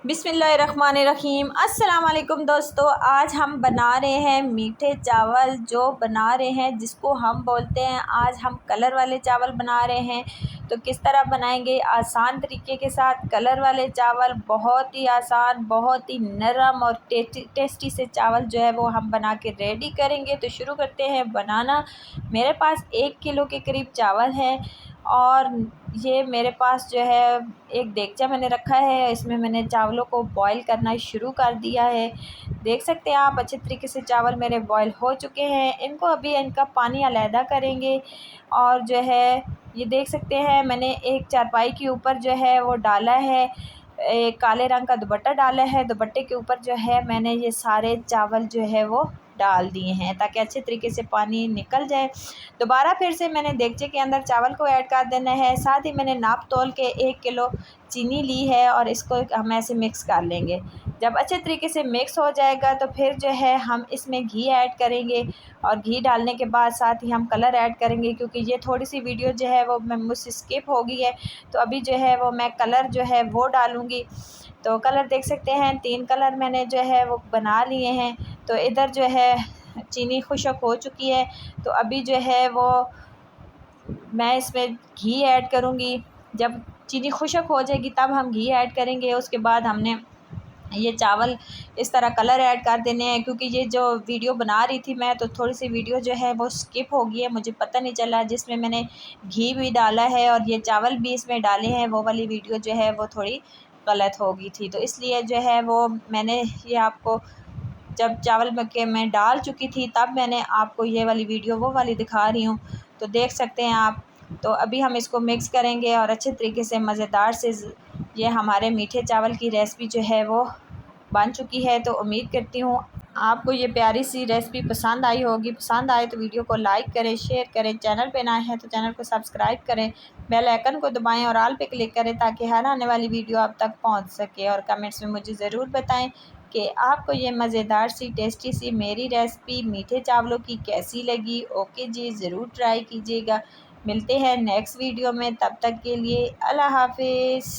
बिस्मिल्लाहिर्रहमानिर्रहीम। अस्सलाम वालेकुम दोस्तों, आज हम बना रहे हैं मीठे चावल। जो बना रहे हैं जिसको हम बोलते हैं, आज हम कलर वाले चावल बना रहे हैं। तो किस तरह बनाएंगे आसान तरीके के साथ कलर वाले चावल, बहुत ही आसान, बहुत ही नरम और टेस्टी से चावल जो है वो हम बना के रेडी करेंगे। तो शुरू करते हैं बनाना। मेरे पास 1 किलो के करीब चावल है और ये मेरे पास जो है एक देगचा मैंने रखा है, इसमें मैंने चावलों को बॉईल करना शुरू कर दिया है। देख सकते हैं आप अच्छे तरीके से चावल मेरे बॉईल हो चुके हैं। इनको अभी इनका पानी अलहदा करेंगे और जो है ये देख सकते हैं मैंने एक चारपाई के ऊपर जो है वो डाला है, एक काले रंग का दुपट्टा डाला है। दुपट्टे के ऊपर जो है मैंने ये सारे चावल जो है वो डाल दिए हैं ताकि अच्छे तरीके से पानी निकल जाए। दोबारा फिर से मैंने देगचे के अंदर चावल को ऐड कर देना है। साथ ही मैंने नाप तोल के 1 किलो चीनी ली है और इसको हम ऐसे मिक्स कर लेंगे। जब अच्छे तरीके से मिक्स हो जाएगा तो फिर जो है हम इसमें घी ऐड करेंगे और घी डालने के बाद साथ ही हम कलर ऐड करेंगे, क्योंकि ये थोड़ी सी वीडियो जो है वो मुझसे स्किप हो गई है। तो अभी जो है वो मैं कलर जो है वो डालूँगी। तो कलर देख सकते हैं 3 कलर मैंने जो है वो बना लिए हैं। तो इधर जो है चीनी खुश्क हो चुकी है, तो अभी जो है वो मैं इसमें घी ऐड करूँगी। जब चीनी खुश्क हो जाएगी तब हम घी ऐड करेंगे। उसके बाद हमने ये चावल इस तरह कलर ऐड कर देने हैं। क्योंकि ये जो वीडियो बना रही थी मैं, तो थोड़ी सी वीडियो जो है वो स्किप हो गई है, मुझे पता नहीं चला, जिसमें मैंने घी भी डाला है और ये चावल भी इसमें डाले हैं। वो वाली वीडियो जो है वो थोड़ी गलत हो गई थी, तो इसलिए जो है वो मैंने ये आपको जब चावल के मैं डाल चुकी थी तब मैंने आपको ये वाली वीडियो वो वाली दिखा रही हूँ। तो देख सकते हैं आप। तो अभी हम इसको मिक्स करेंगे और अच्छे तरीके से मज़ेदार से ये हमारे मीठे चावल की रेसिपी जो है वो बन चुकी है। तो उम्मीद करती हूँ आपको ये प्यारी सी रेसिपी पसंद आई होगी। पसंद आए तो वीडियो को लाइक करें, शेयर करें। चैनल पे नए हैं तो चैनल को सब्सक्राइब करें, बेल आइकन को दबाएं और ऑल पे क्लिक करें ताकि हर आने वाली वीडियो आप तक पहुंच सके। और कमेंट्स में मुझे ज़रूर बताएं कि आपको ये मज़ेदार सी टेस्टी सी मेरी रेसिपी मीठे चावलों की कैसी लगी। ओके जी, ज़रूर ट्राई कीजिएगा। मिलते हैं नेक्स्ट वीडियो में, तब तक के लिए अल्लाह हाफिज़।